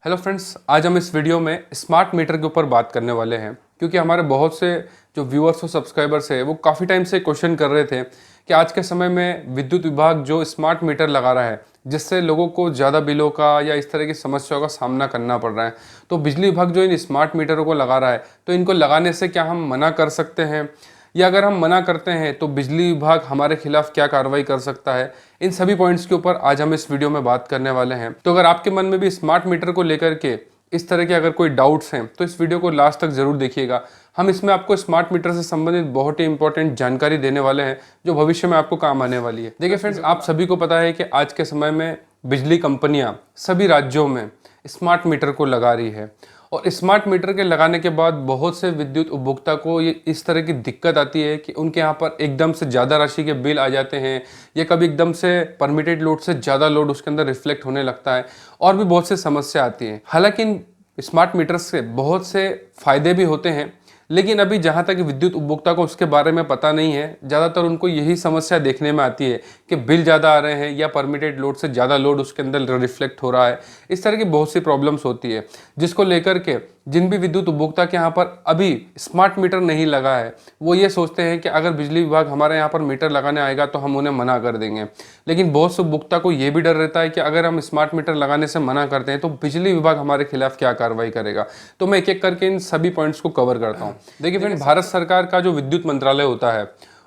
Hello friends, आज हम इस वीडियो में स्मार्ट मीटर के ऊपर बात करने वाले हैं क्योंकि हमारे बहुत से जो व्यूअर्स और सब्सक्राइबर्स हैं वो काफ़ी टाइम से क्वेश्चन कर रहे थे कि आज के समय में विद्युत विभाग जो स्मार्ट मीटर लगा रहा है जिससे लोगों को ज़्यादा बिलों का या इस तरह की समस्याओं का सामना करना पड़ रहा है। तो बिजली विभाग जो इन स्मार्ट मीटरों को लगा रहा है तो इनको लगाने से क्या हम मना कर सकते हैं, या अगर हम मना करते हैं तो बिजली विभाग हमारे खिलाफ क्या कार्रवाई कर सकता है। इन सभी पॉइंट्स के ऊपर आज हम इस वीडियो में बात करने वाले हैं। तो अगर आपके मन में भी स्मार्ट मीटर को लेकर के इस तरह के अगर कोई डाउट्स हैं तो इस वीडियो को लास्ट तक जरूर देखिएगा। हम इसमें आपको स्मार्ट मीटर से संबंधित बहुत ही इंपॉर्टेंट जानकारी देने वाले हैं जो भविष्य में आपको काम आने वाली है। देखिए फ्रेंड्स, आप सभी को पता है कि आज के समय में बिजली कंपनियां सभी राज्यों में स्मार्ट मीटर को लगा रही है और स्मार्ट मीटर के लगाने के बाद बहुत से विद्युत उपभोक्ता को ये इस तरह की दिक्कत आती है कि उनके यहाँ पर एकदम से ज़्यादा राशि के बिल आ जाते हैं या कभी एकदम से परमिटेड लोड से ज़्यादा लोड उसके अंदर रिफ्लेक्ट होने लगता है और भी बहुत से समस्या आती है। हालांकि इन स्मार्ट मीटर से बहुत से फायदे भी होते हैं, लेकिन अभी जहाँ तक विद्युत उपभोक्ता को उसके बारे में पता नहीं है, ज़्यादातर उनको यही समस्या देखने में आती है कि बिल ज़्यादा आ रहे हैं या परमिटेड लोड से ज़्यादा लोड उसके अंदर रिफ्लेक्ट हो रहा है। इस तरह की बहुत सी प्रॉब्लम्स होती है जिसको लेकर के जिन भी विद्युत उपभोक्ता के यहाँ पर अभी स्मार्ट मीटर नहीं लगा है वो ये सोचते हैं कि अगर बिजली विभाग हमारे यहाँ पर मीटर लगाने आएगा तो हम उन्हें मना कर देंगे। लेकिन बहुत से उपभोक्ता को ये भी डर रहता है कि अगर हम स्मार्ट मीटर लगाने से मना करते हैं तो बिजली विभाग हमारे खिलाफ क्या कार्रवाई करेगा। तो मैं एक एक करके इन सभी पॉइंट्स को कवर करता हूँ। देखिए फ्रेंड, भारत सरकार का जो विद्युत मंत्रालय होता है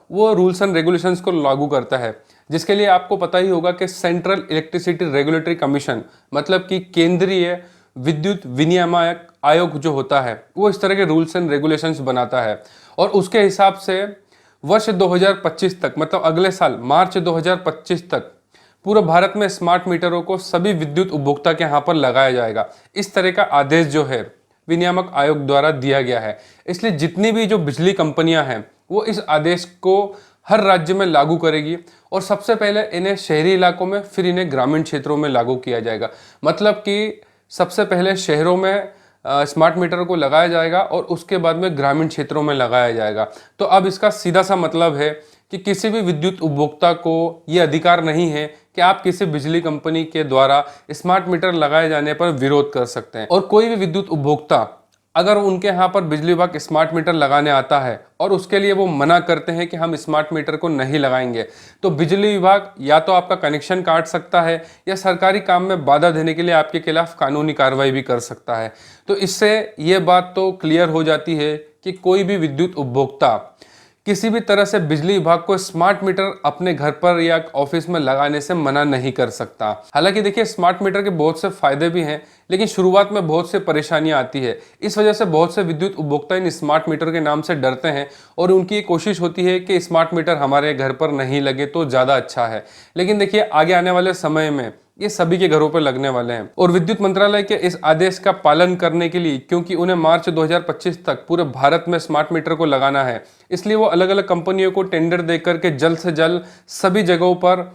वो रूल्स एंड रेगुलेशंस को लागू करता है, जिसके लिए आपको पता ही होगा कि सेंट्रल इलेक्ट्रिसिटी रेगुलेटरी कमीशन मतलब कि केंद्रीय विद्युत विनियामक आयोग जो होता है वो इस तरह के रूल्स एंड रेगुलेशंस बनाता है और उसके हिसाब से वर्ष 2025 तक मतलब अगले साल मार्च 2025 तक पूरे भारत में स्मार्ट मीटरों को सभी विद्युत उपभोक्ता के यहाँ पर लगाया जाएगा। इस तरह का आदेश जो है विनियामक आयोग द्वारा दिया गया है, इसलिए जितनी भी जो बिजली कंपनियां हैं वो इस आदेश को हर राज्य में लागू करेगी और सबसे पहले इन्हें शहरी इलाकों में फिर इन्हें ग्रामीण क्षेत्रों में लागू किया जाएगा। मतलब कि सबसे पहले शहरों में स्मार्ट मीटर को लगाया जाएगा और उसके बाद में ग्रामीण क्षेत्रों में लगाया जाएगा। तो अब इसका सीधा सा मतलब है कि किसी भी विद्युत उपभोक्ता को ये अधिकार नहीं है कि आप किसी बिजली कंपनी के द्वारा स्मार्ट मीटर लगाए जाने पर विरोध कर सकते हैं। और कोई भी विद्युत उपभोक्ता अगर उनके यहाँ पर बिजली विभाग स्मार्ट मीटर लगाने आता है और उसके लिए वो मना करते हैं कि हम स्मार्ट मीटर को नहीं लगाएंगे तो बिजली विभाग या तो आपका कनेक्शन काट सकता है या सरकारी काम में बाधा देने के लिए आपके खिलाफ कानूनी कार्रवाई भी कर सकता है। तो इससे ये बात तो क्लियर हो जाती है कि कोई भी विद्युत उपभोक्ता किसी भी तरह से बिजली विभाग को स्मार्ट मीटर अपने घर पर या ऑफिस में लगाने से मना नहीं कर सकता। हालांकि देखिए, स्मार्ट मीटर के बहुत से फायदे भी हैं, लेकिन शुरुआत में बहुत से परेशानियां आती है। इस वजह से बहुत से विद्युत उपभोक्ता इन स्मार्ट मीटर के नाम से डरते हैं और उनकी कोशिश होती है कि स्मार्ट मीटर हमारे घर पर नहीं लगे तो ज़्यादा अच्छा है। लेकिन देखिए, आगे आने वाले समय में ये सभी के घरों पर लगने वाले हैं और विद्युत मंत्रालय के इस आदेश का पालन करने के लिए, क्योंकि उन्हें मार्च 2025 तक पूरे भारत में स्मार्ट मीटर को लगाना है, इसलिए वो अलग अलग कंपनियों को टेंडर देकर के जल्द से जल्द सभी जगहों पर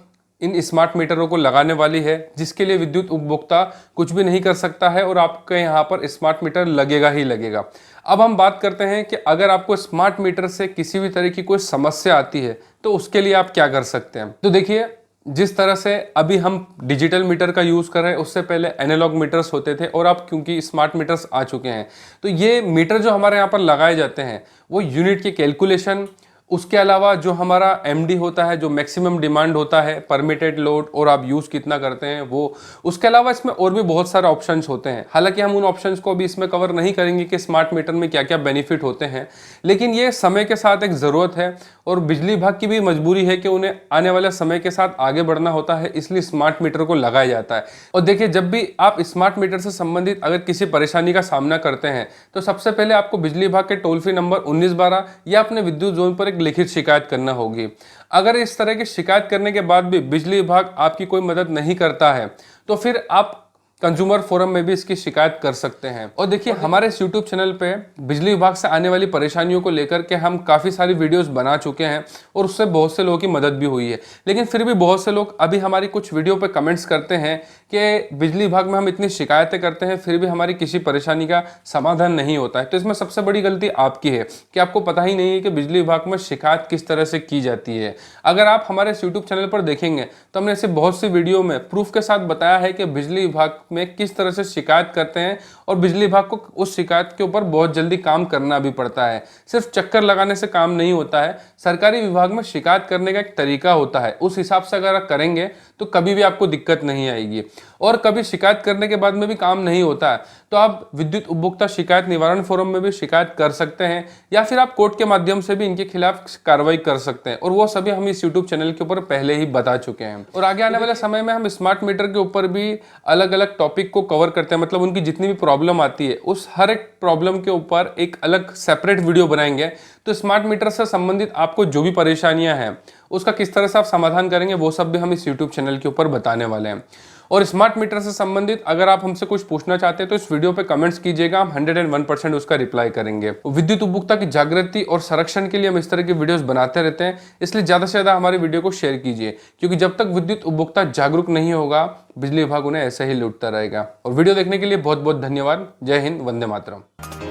इन स्मार्ट मीटरों को लगाने वाली है, जिसके लिए विद्युत उपभोक्ता कुछ भी नहीं कर सकता है और आपके यहाँ पर स्मार्ट मीटर लगेगा ही लगेगा। अब हम बात करते हैं कि अगर आपको स्मार्ट मीटर से किसी भी तरह की कोई समस्या आती है तो उसके लिए आप क्या कर सकते हैं। तो देखिए, जिस तरह से अभी हम डिजिटल मीटर का यूज़ कर रहे हैं उससे पहले एनालॉग मीटर्स होते थे और अब क्योंकि स्मार्ट मीटर्स आ चुके हैं तो ये मीटर जो हमारे यहाँ पर लगाए जाते हैं वो यूनिट की कैलकुलेशन, उसके अलावा जो हमारा एमडी होता है, जो मैक्सिमम डिमांड होता है, परमिटेड लोड और आप यूज़ कितना करते हैं वो, उसके अलावा इसमें और भी बहुत सारे ऑप्शंस होते हैं। हालांकि हम उन ऑप्शंस को अभी इसमें कवर नहीं करेंगे कि स्मार्ट मीटर में क्या क्या बेनिफिट होते हैं, लेकिन ये समय के साथ एक ज़रूरत है और बिजली विभाग की भी मजबूरी है कि उन्हें आने वाले समय के साथ आगे बढ़ना होता है, इसलिए स्मार्ट मीटर को लगाया जाता है। और देखिए, जब भी आप स्मार्ट मीटर से संबंधित अगर किसी परेशानी का सामना करते हैं तो सबसे पहले आपको बिजली विभाग के टोल फ्री नंबर 1912 या अपने विद्युत जोन पर एक लिखित शिकायत करना होगी। अगर इस तरह की शिकायत करने के बाद भी बिजली विभाग आपकी कोई मदद नहीं करता है तो फिर आप कंज्यूमर फोरम में भी इसकी शिकायत कर सकते हैं। और देखिए, हमारे इस यूट्यूब चैनल पे बिजली विभाग से आने वाली परेशानियों को लेकर के हम काफ़ी सारी वीडियोस बना चुके हैं और उससे बहुत से लोगों की मदद भी हुई है। लेकिन फिर भी बहुत से लोग अभी हमारी कुछ वीडियो पे कमेंट्स करते हैं कि बिजली विभाग में हम इतनी शिकायतें करते हैं फिर भी हमारी किसी परेशानी का समाधान नहीं होता है। तो इसमें सबसे बड़ी गलती आपकी है कि आपको पता ही नहीं है कि बिजली विभाग में शिकायत किस तरह से की जाती है। अगर आप हमारे यूट्यूब चैनल पर देखेंगे तो हमने ऐसे बहुत सी वीडियो में प्रूफ के साथ बताया है कि बिजली विभाग में किस तरह से शिकायत करते हैं और बिजली विभाग को उस शिकायत के ऊपर बहुत जल्दी काम करना भी पड़ता है। सिर्फ चक्कर लगाने से काम नहीं होता है, सरकारी विभाग में शिकायत करने का एक तरीका होता है, उस हिसाब से अगर आप करेंगे तो कभी भी आपको दिक्कत नहीं आएगी। और कभी शिकायत करने के बाद में भी काम नहीं होता है तो आप विद्युत उपभोक्ता शिकायत निवारण फोरम में भी शिकायत कर सकते हैं या फिर आप कोर्ट के माध्यम से भी इनके खिलाफ कार्रवाई कर सकते हैं, और वो सभी हम इस यूट्यूब चैनल के ऊपर पहले ही बता चुके हैं। और आगे आने वाले समय में हम स्मार्ट मीटर के ऊपर भी अलग अलग टॉपिक को कवर करते हैं, मतलब उनकी जितनी भी प्रॉब्लम आती है उस हर एक प्रॉब्लम के ऊपर एक अलग सेपरेट वीडियो बनाएंगे। तो स्मार्ट मीटर से संबंधित आपको जो भी परेशानियां हैं उसका किस तरह से आप समाधान करेंगे वो सब भी हम इस यूट्यूब चैनल के ऊपर बताने वाले हैं। और स्मार्ट मीटर से संबंधित अगर आप हमसे कुछ पूछना चाहते हैं तो इस वीडियो पे कमेंट्स कीजिएगा, हम 101% उसका रिप्लाई करेंगे। विद्युत उपभोक्ता की जागृति और संरक्षण के लिए हम इस तरह की वीडियोस बनाते रहते हैं, इसलिए ज्यादा से ज्यादा हमारी वीडियो को शेयर कीजिए, क्योंकि जब तक विद्युत उपभोक्ता जागरूक नहीं होगा बिजली विभाग उन्हें ऐसे ही लूटता रहेगा। और वीडियो देखने के लिए बहुत बहुत धन्यवाद। जय हिंद, वंदे मातरम।